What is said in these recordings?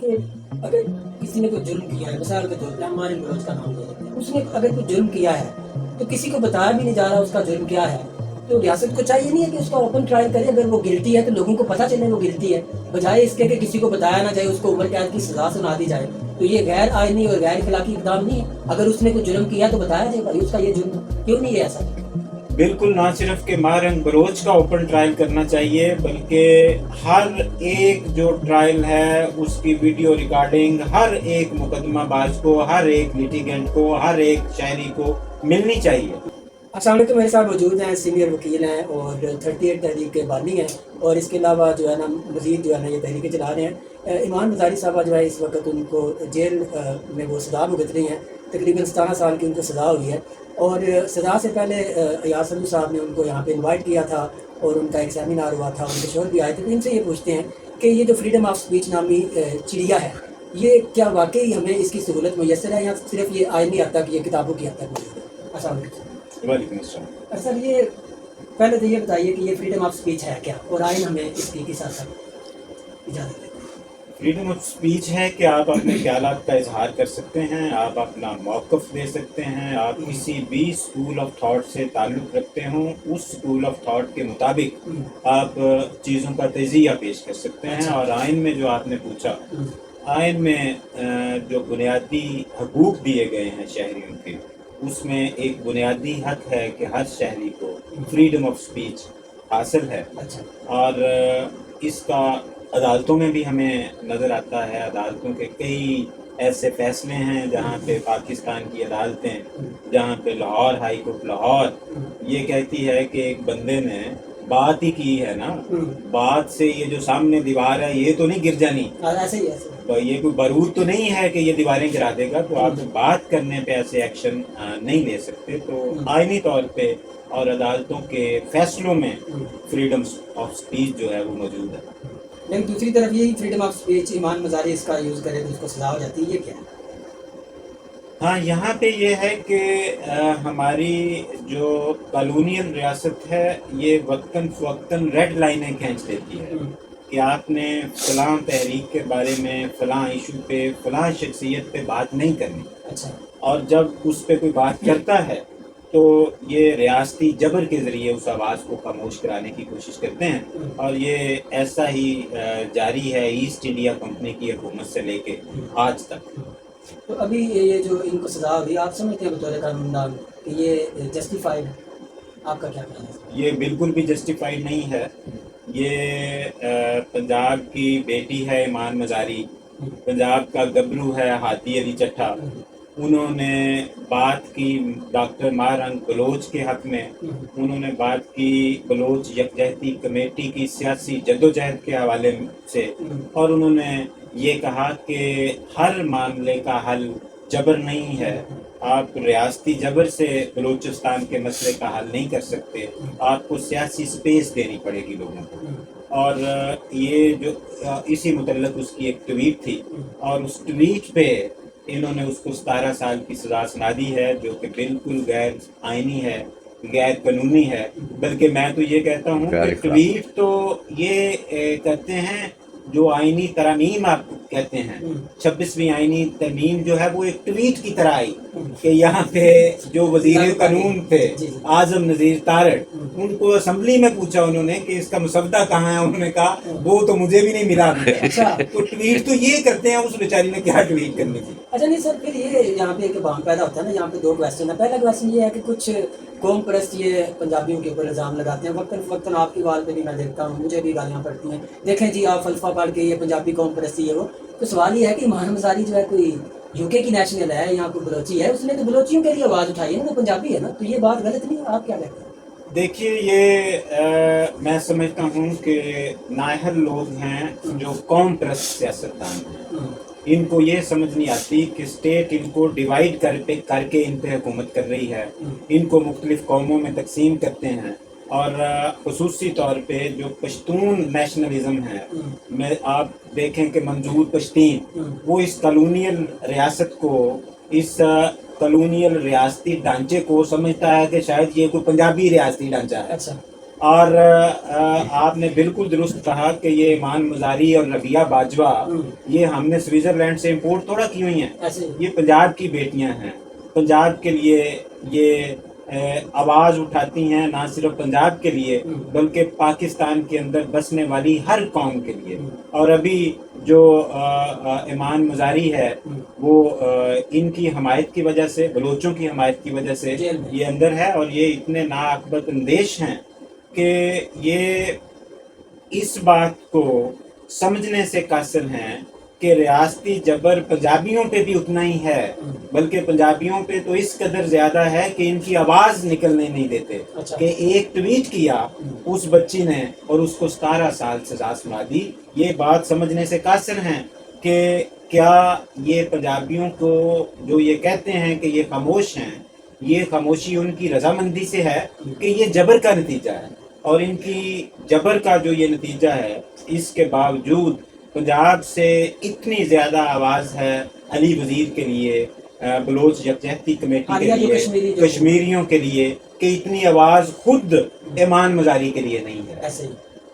کہ اگر کسی نے کوئی جرم کیا ہے، مثال کے طور پہ ہمارے بلوچ کا نام لے لیتے ہیں، اس نے اگر کوئی جرم کیا ہے تو کسی کو بتایا بھی نہیں جا رہا اس کا جرم کیا ہے، تو ریاست کو چاہیے نہیں ہے کہ اس کا اوپن ٹرائل کرے. اگر وہ گلٹی ہے تو لوگوں کو پتہ چلے وہ گلٹی ہے، بجائے اس کے کہ کسی کو بتایا نہ جائے، اس کو عمر قید کی سزا سنا دی جائے. تو یہ غیر آئینی اور غیر اخلاقی اقدام نہیں ہے. اگر اس نے کوئی جرم کیا تو بتایا جائے بھائی اس کا یہ جرم کیوں نہیں ہے ایسا. بالکل، نہ صرف کہ مارنگ بلوچ کا اوپن ٹرائل کرنا چاہیے بلکہ ہر ایک جو ٹرائل ہے اس کی ویڈیو ریکارڈنگ ہر ایک مقدمہ باز کو، ہر ایک لیٹیگنٹ کو، ہر ایک شہری کو ملنی چاہیے. السلام علیکم. میرے ساتھ موجود ہیں سینئر وکیل ہیں اور 38 تحریک کے بانی ہیں، اور اس کے علاوہ جو ہے نا مزید جو ہے نا یہ تحریکیں چلا رہے ہیں. ایمان مزاری صاحبہ جو ہے اس وقت ان کو جیل میں وہ سزا بھگت رہی ہیں. تقریباً 17 سال کی ان کو سزا ہوئی ہے، اور سزا سے پہلے ایاز سلو صاحب نے ان کو یہاں پہ انوائٹ کیا تھا اور ان کا ایک سیمینار ہوا تھا. ان کے شوہر بھی آئے تھے. تو ان سے یہ پوچھتے ہیں کہ یہ جو فریڈم آف اسپیچ نامی چڑیا ہے، یہ کیا واقعی ہمیں اس کی سہولت میسر ہے یا صرف یہ آئینی حد تک، یہ کتابوں کی حد تک موجود ہے؟ السلام علیکم. وعلیکم السلام. سر یہ پہلے تو یہ بتائیے کہ یہ فریڈم آف اسپیچ ہے کیا، اور آئین ہمیں اس کی کس حد تک اجازت دیتے ہیں؟ فریڈم آف اسپیچ ہے کہ آپ اپنے خیالات کا اظہار کر سکتے ہیں، آپ اپنا موقف دے سکتے ہیں، آپ کسی بھی اسکول آف تھاٹ سے تعلق رکھتے ہوں اس اسکول آف تھاٹ کے مطابق آپ چیزوں کا تجزیہ پیش کر سکتے ہیں. اور آئین میں جو آپ نے پوچھا، آئین میں جو بنیادی حقوق دیے گئے ہیں شہریوں کے، اس میں ایک بنیادی حق ہے کہ ہر شہری کو فریڈم آف اسپیچ حاصل ہے. اور اس کا عدالتوں میں بھی ہمیں نظر آتا ہے. عدالتوں کے کئی ایسے فیصلے ہیں جہاں پہ پاکستان کی عدالتیں، جہاں پہ لاہور ہائی کورٹ لاہور یہ کہتی ہے کہ ایک بندے نے بات ہی کی ہے نا، بات سے یہ جو سامنے دیوار ہے یہ تو نہیں گر جانی، یہ کوئی بارود تو نہیں ہے کہ یہ دیواریں گرا دے گا. تو آپ بات کرنے پہ ایسے ایکشن نہیں لے سکتے. تو آئینی طور پہ اور عدالتوں کے فیصلوں میں فریڈم آف اسپیچ جو ہے وہ موجود ہے. لیکن دوسری طرف یہی فریڈم آف اسپیچ ایمان مزاری اس کا یوز کرے تو اس کو سزا ہو جاتی ہے، یہ کیا ہے؟ ہاں، یہاں پہ یہ ہے کہ ہماری جو کالونیل ریاست ہے یہ وقتاً فوقتاً ریڈ لائنیں کھینچ دیتی ہے کہ آپ نے فلاں تحریک کے بارے میں، فلاں ایشو پہ، فلاں شخصیت پہ بات نہیں کرنی. اور جب اس پہ کوئی بات کرتا ہے تو یہ ریاستی جبر کے ذریعے اس آواز کو خاموش کرانے کی کوشش کرتے ہیں. اور یہ ایسا ہی جاری ہے ایسٹ انڈیا کمپنی کی حکومت سے لے کے آج تک. تو ابھی یہ جو ان کو سزا ہوئی، آپ سمجھتے ہیں بطور قانون دان کہ یہ جسٹیفائڈ ہے؟ آپ کا کیا خیال ہے؟ یہ بالکل بھی جسٹیفائڈ نہیں ہے. یہ پنجاب کی بیٹی ہے ایمان مزاری، پنجاب کا گبرو ہے ہادی علی چٹھا. انہوں نے بات کی ڈاکٹر مارنگ بلوچ کے حق میں، انہوں نے بات کی بلوچ یکجہتی کمیٹی کی سیاسی جدوجہد کے حوالے سے، اور انہوں نے یہ کہا کہ ہر معاملے کا حل جبر نہیں ہے. آپ ریاستی جبر سے بلوچستان کے مسئلے کا حل نہیں کر سکتے، آپ کو سیاسی سپیس دینی پڑے گی لوگوں کو. اور یہ جو اسی متعلق اس کی ایک ٹویٹ تھی، اور اس ٹویٹ پہ انہوں نے اس کو 17 سال کی سزا سنا دی ہے، جو کہ بالکل غیر آئینی ہے، غیر قانونی ہے. بلکہ میں تو یہ کہتا ہوں کہ ٹویٹ تو یہ کرتے ہیں جو آئینی ترامیم آپ کہتے ہیں، 26ویں آئینی ترمیم جو ہے وہ ایک ٹویٹ کی طرح آئی کہ یہاں پہ جو وزیر قانون تھے اعظم نذیر تارڑ، ان کو اسمبلی میں پوچھا انہوں نے کہ اس کا مسودہ کہاں ہے، انہوں نے کہا وہ تو مجھے بھی نہیں ملا. تو ٹویٹ تو یہ کرتے ہیں، اس بیچاری نے کیا ٹویٹ کرنی تھی. اچھا نہیں سر، پھر یہ یہاں پہ ایک بام پیدا ہوتا ہے نا، یہاں پہ دو کویسچن ہے. پہلا کویسچن یہ ہے کہ کچھ قوم پرست یہ پنجابیوں کے اوپر الزام لگاتے ہیں، وقتاً فوقتاً آپ کی وال پہ بھی میں دیکھتا ہوں، مجھے بھی گالیاں پڑتی ہیں، دیکھیں جی آپ فلسفہ پڑھ کے یہ پنجابی قوم پرستی ہے وہ. تو سوال یہ ہے کہ ایمان مزاری جو ہے کوئی یو کے کی نیشنل ہے، یہاں کوئی بلوچی ہے، اس نے تو بلوچیوں کے لیے آواز اٹھائی ہے نا، وہ پنجابی ہے نا. تو یہ بات غلط نہیں ہے؟ آپ کیا کہتے ہیں؟ دیکھیے، یہ میں سمجھتا ہوں کہ نااہل لوگ ہیں جو قوم پرست سیاستدان ہیں. ان کو یہ سمجھ نہیں آتی کہ اسٹیٹ ان کو ڈیوائیڈ کر کے ان پہ حکومت کر رہی ہے، ان کو مختلف قوموں میں تقسیم کرتے ہیں. اور خصوصی طور پہ جو پشتون نیشنلزم ہے، میں آپ دیکھیں کہ منظور پشتین وہ اس کالونیل ریاست کو، اس کالونیل ریاستی ڈھانچے کو سمجھتا ہے کہ شاید یہ کوئی پنجابی ریاستی ڈھانچہ ہے. اور آپ نے بالکل درست کہا کہ یہ ایمان مزاری اور ربیہ باجوہ یہ ہم نے سوئٹزرلینڈ سے امپورٹ تھوڑا کی ہوئی ہیں، یہ پنجاب کی بیٹیاں ہیں، پنجاب کے لیے یہ آواز اٹھاتی ہیں، نہ صرف پنجاب کے لیے بلکہ پاکستان کے اندر بسنے والی ہر قوم کے لیے۔ اور ابھی جو ایمان مزاری ہے وہ ان کی حمایت کی وجہ سے، بلوچوں کی حمایت کی وجہ سے یہ اندر ہے، اور یہ اتنے ناعاقبت اندیش ہیں کہ یہ اس بات کو سمجھنے سے قاصر ہیں کہ ریاستی جبر پنجابیوں پہ بھی اتنا ہی ہے، بلکہ پنجابیوں پہ تو اس قدر زیادہ ہے کہ ان کی آواز نکلنے نہیں دیتے، کہ ایک ٹویٹ کیا اس بچی نے اور اس کو 17 سال سزا سنا دی۔ یہ بات سمجھنے سے قاصر ہیں کہ کیا یہ پنجابیوں کو جو یہ کہتے ہیں کہ یہ خاموش ہیں، یہ خاموشی ان کی رضامندی سے ہے کہ یہ جبر کا نتیجہ ہے، اور ان کی جبر کا جو یہ نتیجہ ہے، اس کے باوجود پنجاب سے اتنی زیادہ آواز ہے علی وزیر کے لیے، بلوچ یکجہتی کمیٹی کے لیے، کشمیریوں کے لیے، کہ اتنی آواز خود ایمان مزاری کے لیے نہیں ہے۔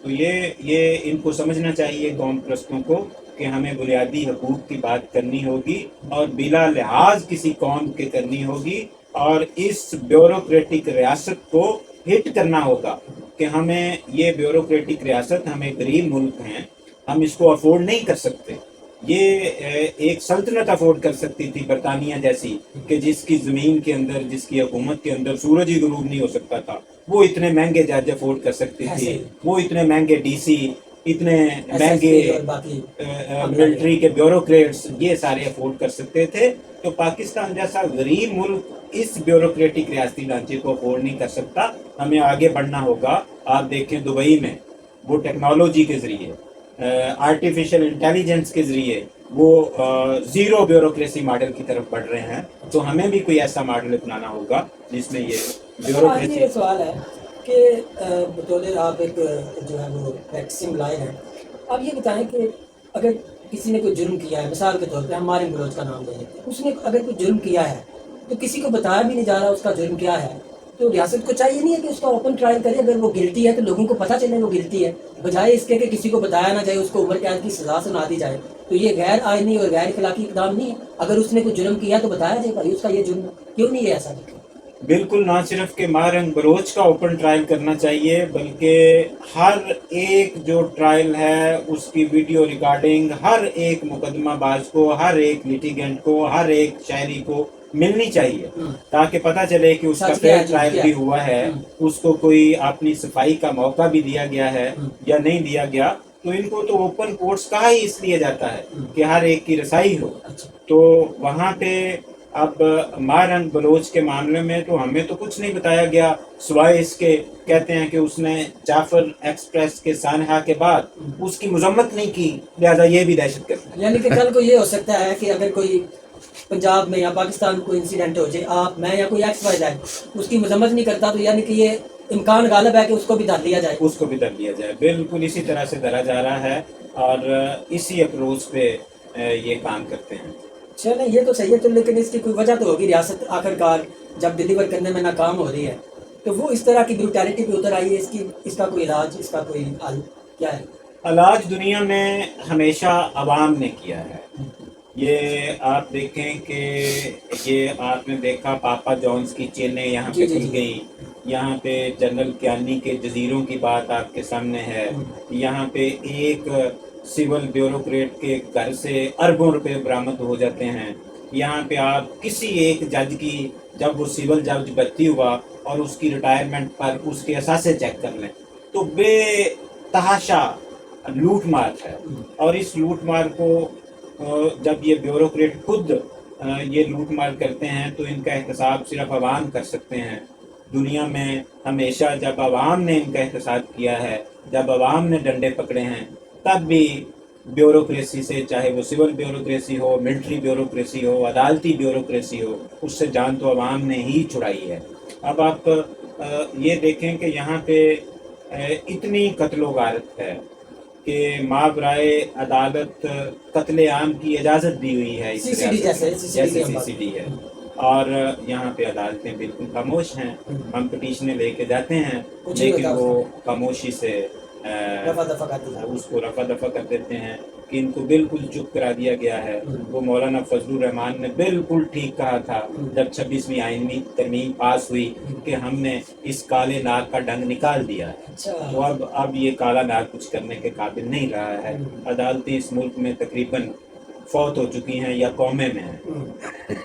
تو یہ ان کو سمجھنا چاہیے قوم پرستوں کو کہ ہمیں بنیادی حقوق کی بات کرنی ہوگی اور بلا لحاظ کسی قوم کے کرنی ہوگی، اور اس بیوروکریٹک ریاست کو ہٹ کرنا ہوگا کہ ہمیں یہ بیوروکریٹک ریاست، ہمیں غریب ملک ہیں، ہم اس کو افورڈ نہیں کر سکتے۔ یہ ایک سلطنت افورڈ کر سکتی تھی برطانیہ جیسی، کہ جس کی زمین کے اندر، جس کی حکومت کے اندر سورج ہی غروب نہیں ہو سکتا تھا، وہ اتنے مہنگے جج افورڈ کر سکتی تھی، وہ اتنے مہنگے ڈی سی، اتنے مہنگے ملٹری کے بیوروکریٹس، یہ سارے افورڈ کر سکتے تھے۔ تو پاکستان جیسا غریب ملک اس بیوروکریٹک ریاستی ڈھانچے کو افورڈ نہیں کر سکتا۔ ہمیں آگے بڑھنا ہوگا۔ آپ دیکھیں دبئی میں وہ ٹیکنالوجی کے ذریعے، آرٹیفیشل انٹیلیجنس کے ذریعے وہ زیرو بیوروکریسی ماڈل کی طرف بڑھ رہے ہیں، تو ہمیں بھی کوئی ایسا ماڈل اپنانا ہوگا جس میں یہ بیوروکریسی۔ یہ سوال ہے کہ بطور آپ ایک جو ہے وہ پریکٹسنگ لائر ہیں، آپ یہ بتائیں کہ اگر کسی نے کوئی جرم کیا ہے، مثال کے طور پہ ہمارے بلوچ کا نام لے لیتے ہیں، اس نے اگر کوئی جرم کیا ہے تو کسی کو بتایا بھی نہیں جا رہا اس کا جرم کیا ہے، تو ریاست کو چاہیے نہیں ہے کہ اس کا اوپن ٹرائل کرے، اگر وہ گلٹی ہے تو لوگوں کو پتہ چلے وہ گلٹی ہے، بجائے اس کے کہ کسی کو بتایا نہ جائے، اس کو عمر قید کی سزا سنا دی جائے۔ تو یہ غیر آئینی اور غیر اخلاقی اقدام نہیں ہے؟ اگر اس نے کوئی جرم کیا تو بتایا جائے بھائی اس کا یہ جرم ہے، کیوں نہیں ہے ایسا لکھا؟ بالکل، نہ صرف کہ مارنگ بلوچ کا اوپن ٹرائل کرنا چاہیے، بلکہ ہر ایک جو ٹرائل ہے اس کی ویڈیو ریکارڈنگ ہر ایک مقدمہ باز کو، ہر ایک لیٹیگنٹ کو، ہر ایک شہری کو ملنی چاہیے، تاکہ پتہ چلے کہ اس کا فیئر ٹرائل بھی ہوا ہے، اس کو کوئی اپنی صفائی کا موقع بھی دیا گیا ہے یا نہیں دیا گیا۔ تو ان کو تو اوپن کورٹس کہا ہی اس لیے جاتا ہے کہ ہر ایک کی رسائی ہو۔ تو وہاں پہ اب مارنگ بلوچ کے معاملے میں تو ہمیں تو کچھ نہیں بتایا گیا، سوائے اس کے کہتے ہیں کہ اس نے جعفر ایکسپریس کے سانحہ کے بعد اس کی مذمت نہیں کی، لہذا یہ بھی دہشت گرد ہے۔ یعنی کہ کل کو یہ ہو سکتا ہے کہ اگر کوئی پنجاب میں یا پاکستان میں کوئی انسیڈنٹ ہو جائے، آپ میں یا کوئی ایکس وائی زیڈ اس کی مذمت نہیں کرتا، تو یعنی کہ یہ امکان غالب ہے کہ اس کو بھی دھر لیا جائے، اس کو بھی دھر لیا جائے۔ بالکل اسی طرح سے دھرا جا رہا ہے، اور اسی اپروچ پہ یہ کام کرتے ہیں۔ چلیں یہ تو صحیح ہے، تو لیکن اس کی کوئی وجہ تو ہوگی، ریاست آخر کار جب ڈیلیور کرنے میں ناکام ہو رہی ہے تو وہ اس طرح کی بروٹیلٹی پہ اتر آئی ہے، اس کا کوئی علاج، اس کا کوئی حل کیا ہے؟ علاج دنیا میں ہمیشہ عوام نے کیا ہے۔ یہ آپ دیکھیں کہ یہ آپ نے دیکھا پاپا جونز کی چینیں یہاں پہ کھل گئی، یہاں پہ جنرل کیانی کے جزیروں کی بات آپ کے سامنے ہے، یہاں پہ ایک سول بیوروکریٹ کے گھر سے اربوں روپے برآمد ہو جاتے ہیں، یہاں پہ آپ کسی ایک جج کی، جب وہ سول جج بھرتی ہوا اور اس کی ریٹائرمنٹ پر اس کے اثاثے چیک کر لیں تو بے تحاشا لوٹ مار ہے، اور اس لوٹ مار کو جب یہ بیوروکریٹ خود یہ لوٹ مار کرتے ہیں تو ان کا احتساب صرف عوام کر سکتے ہیں۔ دنیا میں ہمیشہ جب عوام نے ان کا احتساب کیا ہے، جب عوام نے ڈنڈے پکڑے ہیں، تب بھی بیوروکریسی سے، چاہے وہ سول بیوروکریسی ہو، ملٹری بیوروکریسی ہو، عدالتی بیوروکریسی ہو، اس سے جان تو عوام نے ہی چھڑائی ہے۔ اب آپ یہ دیکھیں کہ یہاں پہ اتنی قتل و غارت ہے کہ ماورائے عدالت قتل عام کی اجازت دی ہوئی ہے، اس CCD جیسے جیسے CCD ہے، اور یہاں پہ عدالتیں بالکل خاموش ہیں. ہم پٹیشنیں لے کے جاتے ہیں کچھ نہیں لیکن ہوتا وہ خاموشی سے رفع دفع کرتے ہیں. اس کو رفع دفع کر دیتے ہیں کہ ان کو بالکل چپ کرا دیا گیا ہے. وہ مولانا فضل الرحمان نے بالکل ٹھیک کہا تھا جب 26ویں آئینی ترمیم پاس ہوئی کہ ہم نے اس کالے ناگ کا ڈنگ نکال دیا ہے. اچھا تو اب یہ کالا ناگ کچھ کرنے کے قابل نہیں رہا ہے. عدالتیں اس ملک میں تقریباً فوت ہو چکی ہیں یا کومے میں ہیں.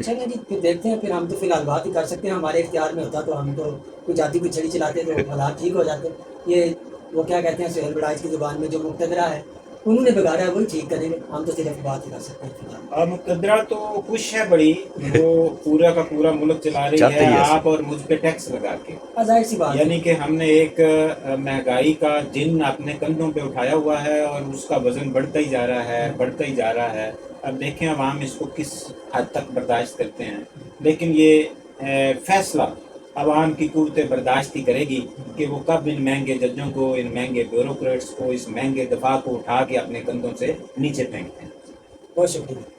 چلیں جی پھر دیکھتے ہیں. پھر ہم تو فی الحال بات ہی کر سکتے ہیں. ہمارے اختیار میں ہوتا تو ہم تو کوئی جاتی کوئی چھڑی چلاتے تو حالات ٹھیک ہو جاتے. یہ وہ کیا کہتے ہیں سہیل بڑائچ کی زبان میں جو مقتدرہ ہے انہوں نے بگاڑا ہے وہی ٹھیک کریں گے. ہم تو صرف بات ہی کر سکتے ہیں فی الحال. اور مقدرہ تو خوش ہے بڑی، وہ پورا کا پورا ملک چلا رہی ہے آپ اور مجھ پہ ٹیکس لگا کے. ظاہر سی بات ہے. یعنی کہ ہم نے ایک مہنگائی کا جن اپنے کندھوں پہ اٹھایا ہوا ہے اور اس کا وزن بڑھتا ہی جا رہا ہے بڑھتا ہی جا رہا ہے. اب دیکھیں عوام اس کو کس حد تک برداشت کرتے ہیں. لیکن یہ فیصلہ عوام کی قوت برداشت ہی کرے گی کہ وہ کب ان مہنگے ججوں کو، ان مہنگے بیوروکریٹس کو، اس مہنگے دفاع کو اٹھا کے اپنے کندھوں سے نیچے پھینکتے ہیں. بہت شکریہ.